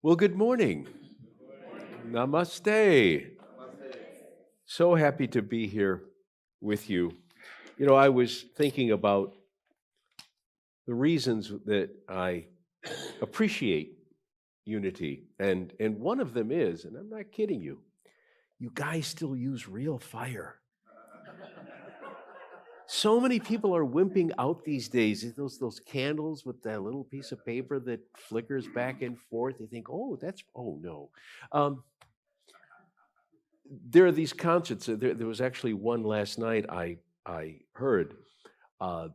Well, good morning. Namaste. So happy to be here with you. I was thinking about the reasons that I appreciate unity, and one of them is, and I'm not kidding you guys still use real fire. So many people are wimping out these days. Those candles with that little piece of paper that flickers back and forth. They think, oh no. Um, there are these concerts. There was actually one last night I heard. Uh,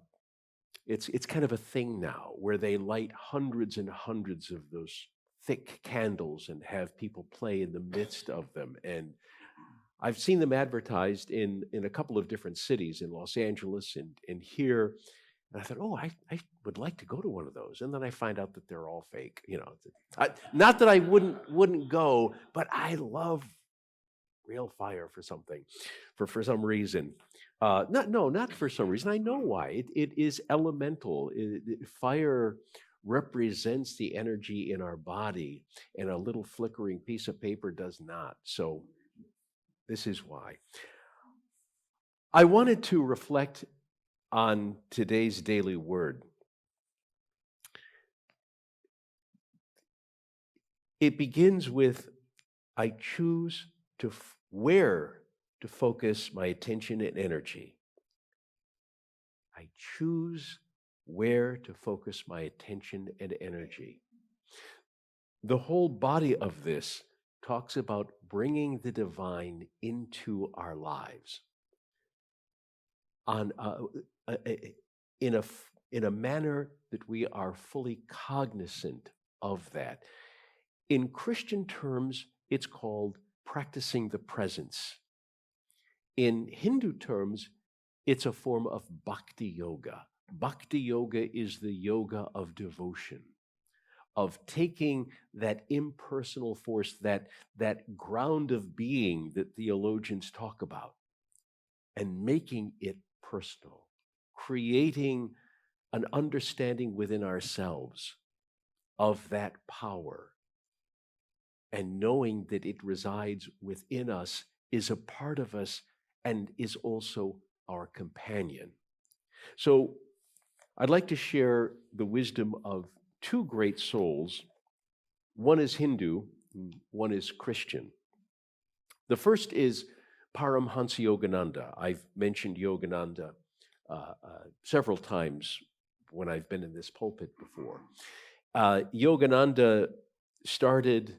it's kind of a thing now where they light hundreds and hundreds of those thick candles and have people play in the midst of them. And I've seen them advertised in a couple of different cities, in Los Angeles and here. And I thought, I would like to go to one of those. And then I find out that they're all fake. Not that I wouldn't go, but I love real fire for something, for some reason. Not for some reason. I know why. It is elemental. Fire represents the energy in our body, and a little flickering piece of paper does not. So this is why. I wanted to reflect on today's daily word. It begins with, I choose where to focus my attention and energy. I choose where to focus my attention and energy. The whole body of this talks about bringing the divine into our lives in a manner that we are fully cognizant of that. In Christian terms, it's called practicing the presence. In Hindu terms, it's a form of bhakti yoga. Bhakti yoga is the yoga of devotion, of taking that impersonal force, that ground of being that theologians talk about, and making it personal, creating an understanding within ourselves of that power, and knowing that it resides within us, is a part of us, and is also our companion. So I'd like to share the wisdom of two great souls. One is Hindu, one is Christian. The first is Paramhansa Yogananda. I've mentioned Yogananda several times when I've been in this pulpit before. Yogananda started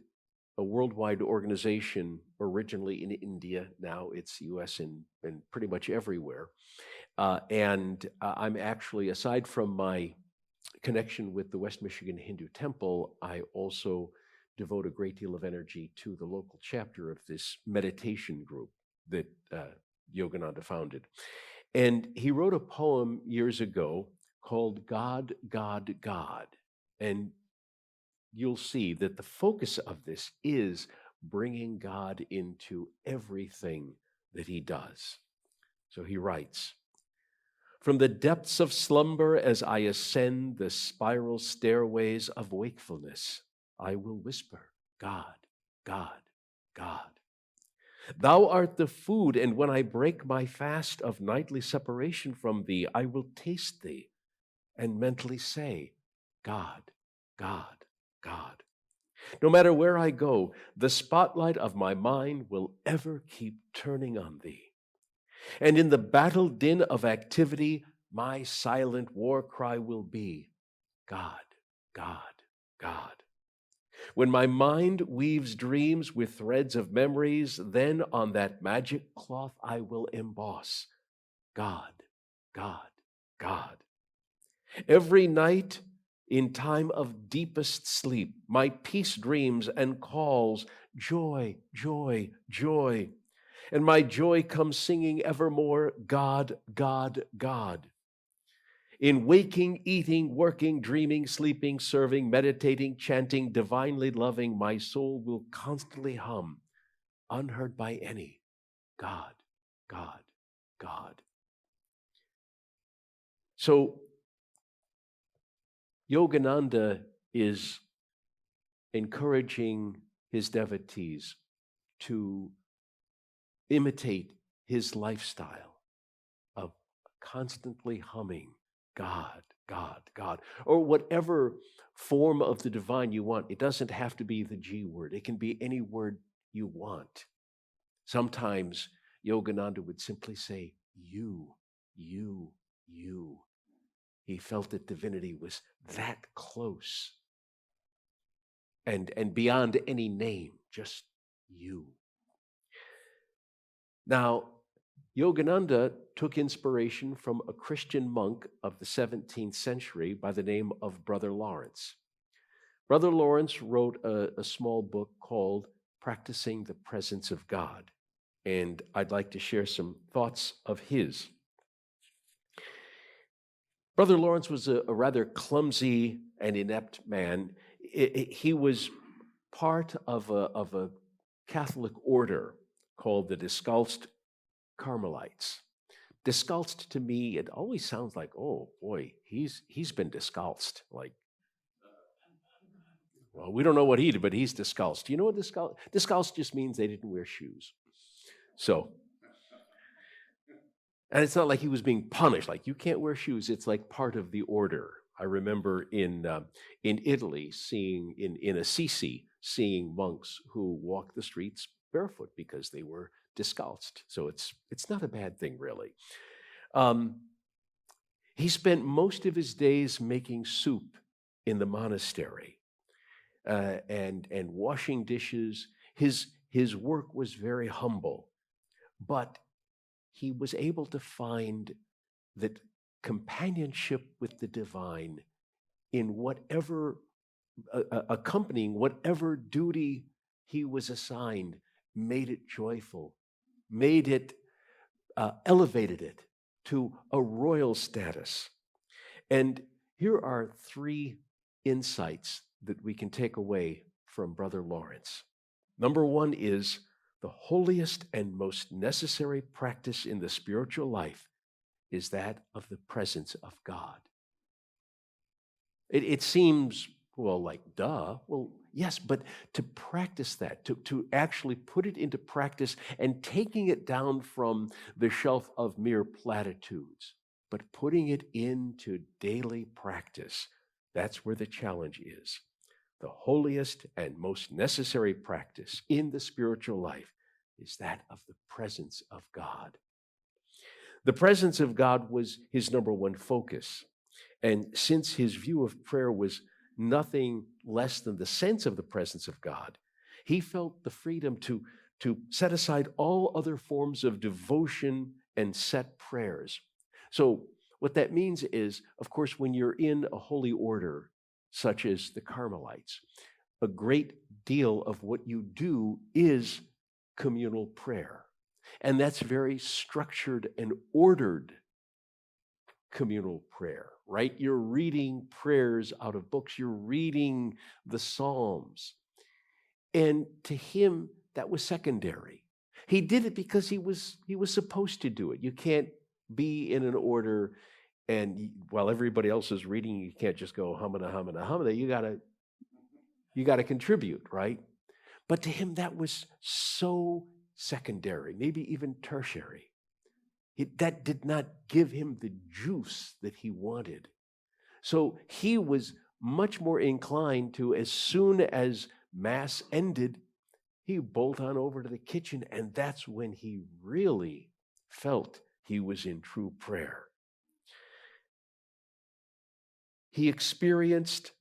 a worldwide organization originally in India. Now it's US and pretty much everywhere. I'm actually, aside from my connection with the West Michigan Hindu Temple, I also devote a great deal of energy to the local chapter of this meditation group that Yogananda founded. And he wrote a poem years ago called God, God, God. And you'll see that the focus of this is bringing God into everything that he does. So he writes, from the depths of slumber as I ascend the spiral stairways of wakefulness, I will whisper, God, God, God. Thou art the food, and when I break my fast of nightly separation from thee, I will taste thee and mentally say, God, God, God. No matter where I go, the spotlight of my mind will ever keep turning on thee. And in the battle din of activity, my silent war cry will be, God, God, God. When my mind weaves dreams with threads of memories, then on that magic cloth I will emboss, God, God, God. Every night, in time of deepest sleep, my peace dreams and calls, joy, joy, joy. And my joy comes singing evermore, God, God, God. In waking, eating, working, dreaming, sleeping, serving, meditating, chanting, divinely loving, my soul will constantly hum, unheard by any, God, God, God. So Yogananda is encouraging his devotees to imitate his lifestyle of constantly humming God, God, God, or whatever form of the divine you want. It doesn't have to be the G word, it can be any word you want. Sometimes Yogananda would simply say, you, you, you. He felt that divinity was that close and beyond any name, just you. Now, Yogananda took inspiration from a Christian monk of the 17th century by the name of Brother Lawrence. Brother Lawrence wrote a small book called Practicing the Presence of God, and I'd like to share some thoughts of his. Brother Lawrence was a rather clumsy and inept man. He was part of a Catholic order called the Discalced Carmelites. Discalced to me, it always sounds like, oh boy, he's been discalced. Like, well, we don't know what he did, but he's discalced. You know what discalced just means they didn't wear shoes. So, and it's not like he was being punished, like you can't wear shoes. It's like part of the order. I remember in Italy seeing in Assisi seeing monks who walked the streets barefoot because they were discalced. So it's not a bad thing, really. He spent most of his days making soup in the monastery and washing dishes. His work was very humble, but he was able to find that companionship with the divine in whatever, accompanying whatever duty he was assigned, made it joyful, made it, elevated it to a royal status. And here are 3 insights that we can take away from Brother Lawrence. Number 1 is the holiest and most necessary practice in the spiritual life is that of the presence of God. It seems, well, like, duh. Well, yes, but to practice that, to actually put it into practice and taking it down from the shelf of mere platitudes, but putting it into daily practice, that's where the challenge is. The holiest and most necessary practice in the spiritual life is that of the presence of God. The presence of God was his number 1 focus. And since his view of prayer was nothing less than the sense of the presence of God, he felt the freedom to set aside all other forms of devotion and set prayers. So what that means is, of course, when you're in a holy order, such as the Carmelites, a great deal of what you do is communal prayer. And that's very structured and ordered communal prayer, right? You're reading prayers out of books. You're reading the Psalms. And to him, that was secondary. He did it because he was supposed to do it. You can't be in an order and while everybody else is reading, you can't just go humana, humana, humana. You gotta contribute, right? But to him, that was so secondary, maybe even tertiary. That did not give him the juice that he wanted. So he was much more inclined to, as soon as Mass ended, he bolt on over to the kitchen, and that's when he really felt he was in true prayer. He experienced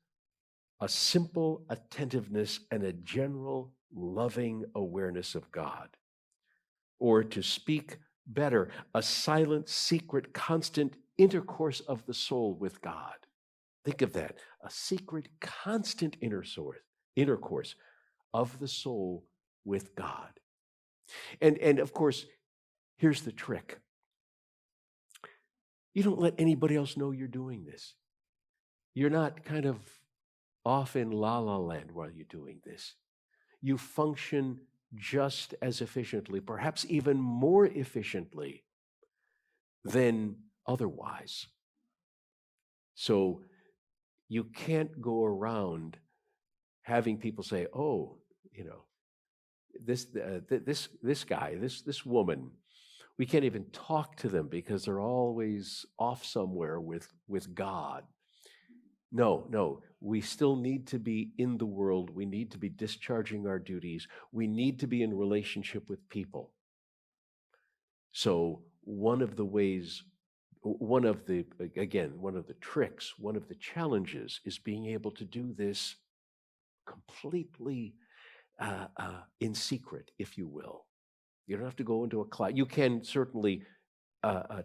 a simple attentiveness and a general loving awareness of God. Or to speak better, a silent, secret, constant intercourse of the soul with God. Think of that, a secret, constant intercourse of the soul with God. And of course, here's the trick. You don't let anybody else know you're doing this. You're not kind of off in la la land while you're doing this. You function just as efficiently, perhaps even more efficiently than otherwise. So you can't go around having people say, "Oh, you know, this guy, this woman, we can't even talk to them because they're always off somewhere with God." No, no, we still need to be in the world. We need to be discharging our duties. We need to be in relationship with people. So one of the ways, one of the, again, one of the tricks, one of the challenges is being able to do this completely in secret, if you will. You don't have to go into a class. You can certainly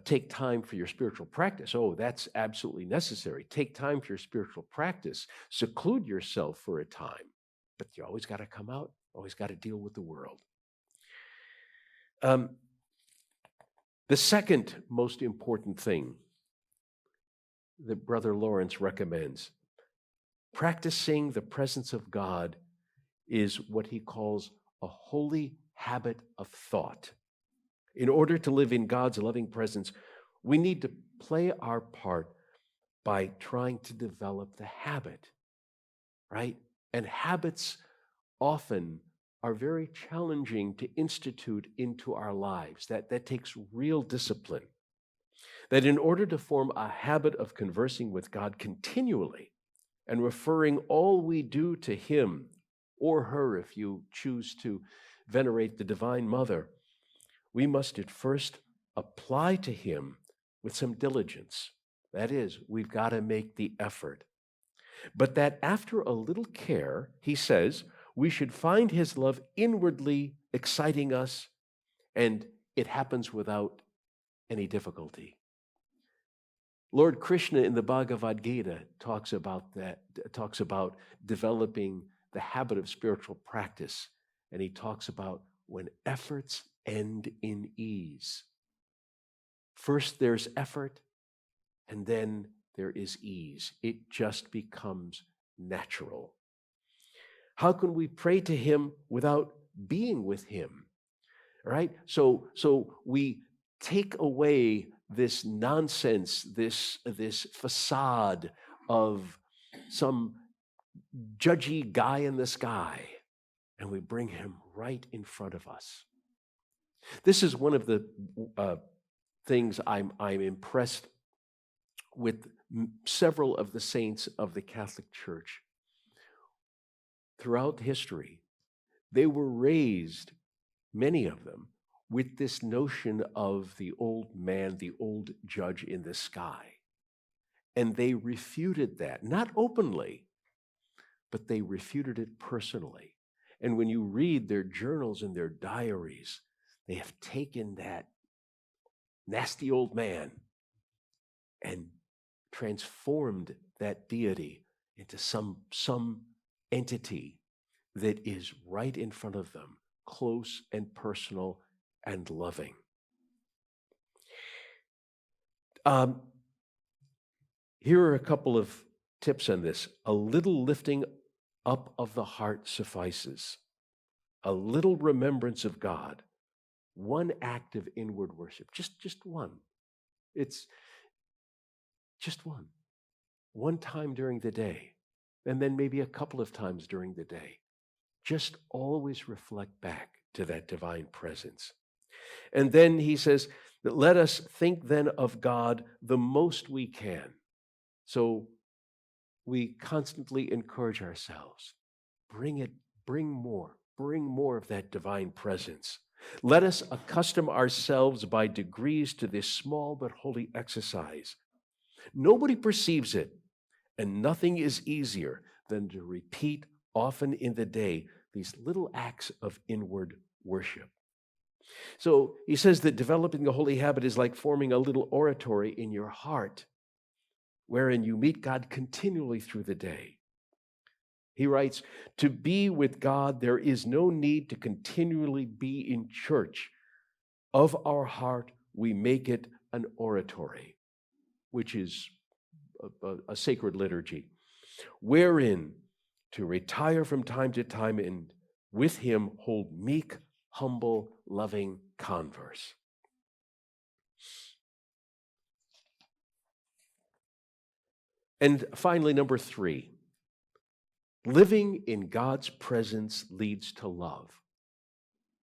take time for your spiritual practice. Oh, that's absolutely necessary. Take time for your spiritual practice. Seclude yourself for a time, but you always got to come out, always got to deal with the world. The second most important thing that Brother Lawrence recommends, practicing the presence of God, is what he calls a holy habit of thought. In order to live in God's loving presence, we need to play our part by trying to develop the habit, right? And habits often are very challenging to institute into our lives. That takes real discipline. That in order to form a habit of conversing with God continually and referring all we do to Him or her, if you choose to venerate the Divine Mother, we must at first apply to Him with some diligence. That is, we've got to make the effort. But that after a little care, he says, we should find His love inwardly exciting us, and it happens without any difficulty. Lord Krishna in the Bhagavad Gita talks about that, talks about developing the habit of spiritual practice, and he talks about when efforts end in ease. First there's effort, and then there is ease. It just becomes natural. How can we pray to Him without being with Him? Right? So we take away this nonsense, this facade of some judgy guy in the sky, and we bring Him right in front of us. This is one of the things I'm impressed with several of the saints of the Catholic Church. Throughout history, they were raised, many of them, with this notion of the old man, the old judge in the sky. And they refuted that, not openly, but they refuted it personally. And when you read their journals and their diaries, they have taken that nasty old man and transformed that deity into some entity that is right in front of them, close and personal and loving. Here are a couple of tips on this. A little lifting up of the heart suffices. A little remembrance of God. One act of inward worship. Just one. It's just one. One time during the day. And then maybe a couple of times during the day. Just always reflect back to that divine presence. And then he says that let us think then of God the most we can. So we constantly encourage ourselves. Bring more of that divine presence. Let us accustom ourselves by degrees to this small but holy exercise. Nobody perceives it, and nothing is easier than to repeat often in the day these little acts of inward worship. So he says that developing the holy habit is like forming a little oratory in your heart, wherein you meet God continually through the day. He writes, to be with God, there is no need to continually be in church. Of our heart, we make it an oratory, which is a sacred liturgy, wherein to retire from time to time and with Him hold meek, humble, loving converse. And finally, number 3, Living in God's presence leads to love.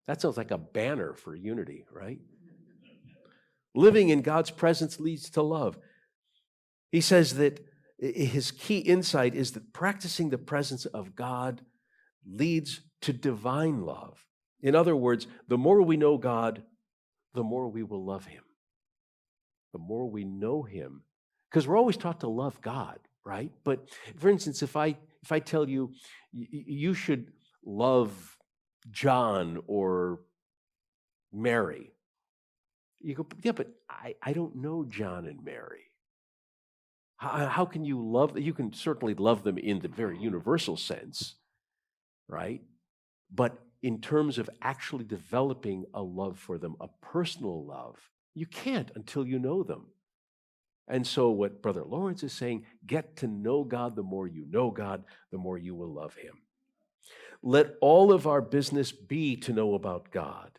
That sounds like a banner for unity, right? Living in God's presence leads to love. He says that his key insight is that practicing the presence of God leads to divine love. In other words, the more we know God, the more we will love him. The more we know him, because we're always taught to love God, right? But for instance, if I tell you you should love John or Mary, you go, yeah, but I don't know John and Mary. How can you love them? You can certainly love them in the very universal sense, right? But in terms of actually developing a love for them, a personal love, you can't until you know them. And so what Brother Lawrence is saying, get to know God. The more you know God, the more you will love him. Let all of our business be to know about God.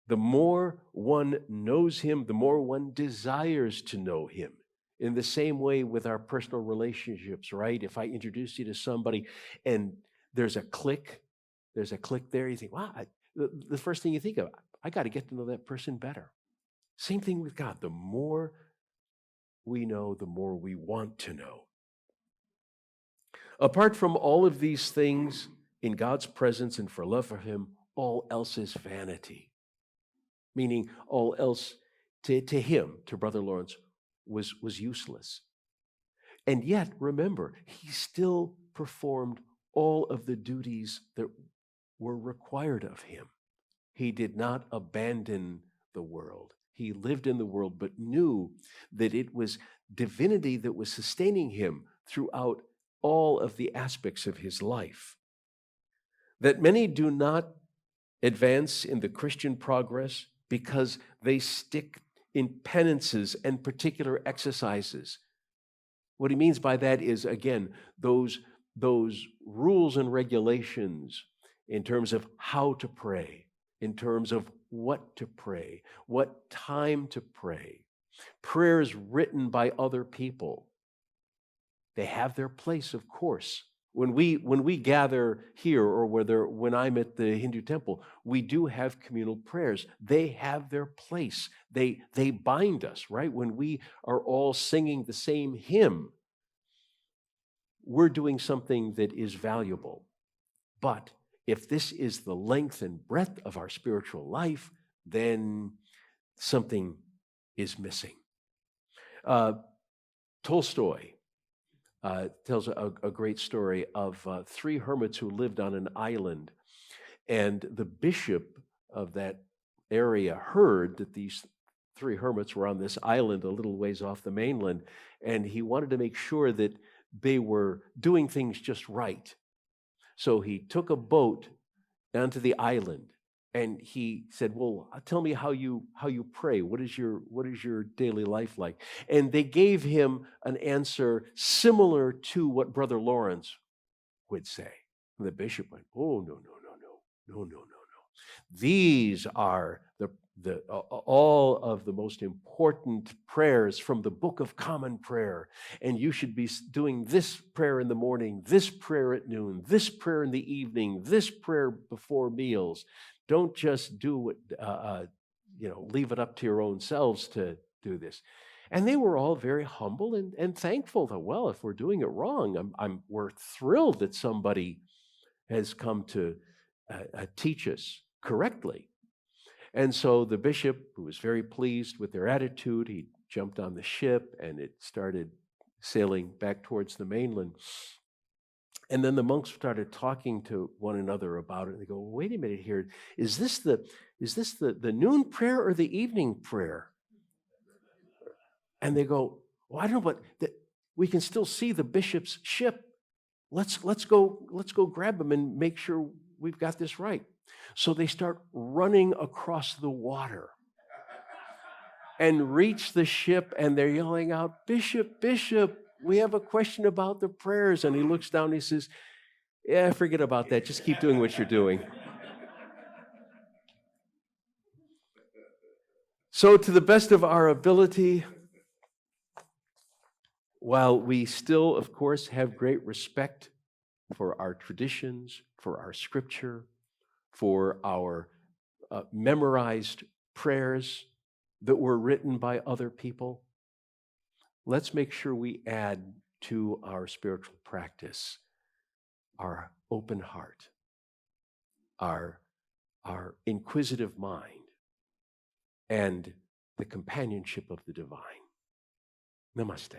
The more one knows him, the more one desires to know him. In the same way with our personal relationships, right? If I introduce you to somebody and there's a click there, you think, wow, the first thing you think of, I got to get to know that person better. Same thing with God. The more we know, the more we want to know. Apart from all of these things, in God's presence and for love for him, all else is vanity. Meaning all else to him, to Brother Lawrence, was useless. And yet, remember, he still performed all of the duties that were required of him. He did not abandon the world. He lived in the world, but knew that it was divinity that was sustaining him throughout all of the aspects of his life. That many do not advance in the Christian progress because they stick in penances and particular exercises. What he means by that is, again, those rules and regulations in terms of how to pray, in terms of what to pray, what time to pray. Prayers written by other people. They have their place, of course. When we gather here, or when I'm at the Hindu temple, we do have communal prayers. They have their place. They bind us, right? When we are all singing the same hymn, we're doing something that is valuable. But if this is the length and breadth of our spiritual life, then something is missing. Tolstoy tells a great story of three hermits who lived on an island, and the bishop of that area heard that these three hermits were on this island a little ways off the mainland, and he wanted to make sure that they were doing things just right. So he took a boat down to the island, and he said, well, tell me how you pray. What is your daily life like? And they gave him an answer similar to what Brother Lawrence would say. And the bishop went, oh, no. These are all of the most important prayers from the Book of Common Prayer. And you should be doing this prayer in the morning, this prayer at noon, this prayer in the evening, this prayer before meals. Don't just do it, leave it up to your own selves to do this. And they were all very humble and thankful that, well, if we're doing it wrong, we're thrilled that somebody has come to teach us correctly. And so the bishop, who was very pleased with their attitude, he jumped on the ship and it started sailing back towards the mainland. And then the monks started talking to one another about it. They go, well, wait a minute here. Is this the noon prayer or the evening prayer? And they go, well, I don't know, but we can still see the bishop's ship. Let's go grab him and make sure we've got this right. So they start running across the water and reach the ship, and they're yelling out, Bishop, we have a question about the prayers. And he looks down and he says, yeah, forget about that. Just keep doing what you're doing. So to the best of our ability, while we still, of course, have great respect for our traditions, for our scripture, for our memorized prayers that were written by other people. Let's make sure we add to our spiritual practice our open heart, our inquisitive mind, and the companionship of the divine. Namaste.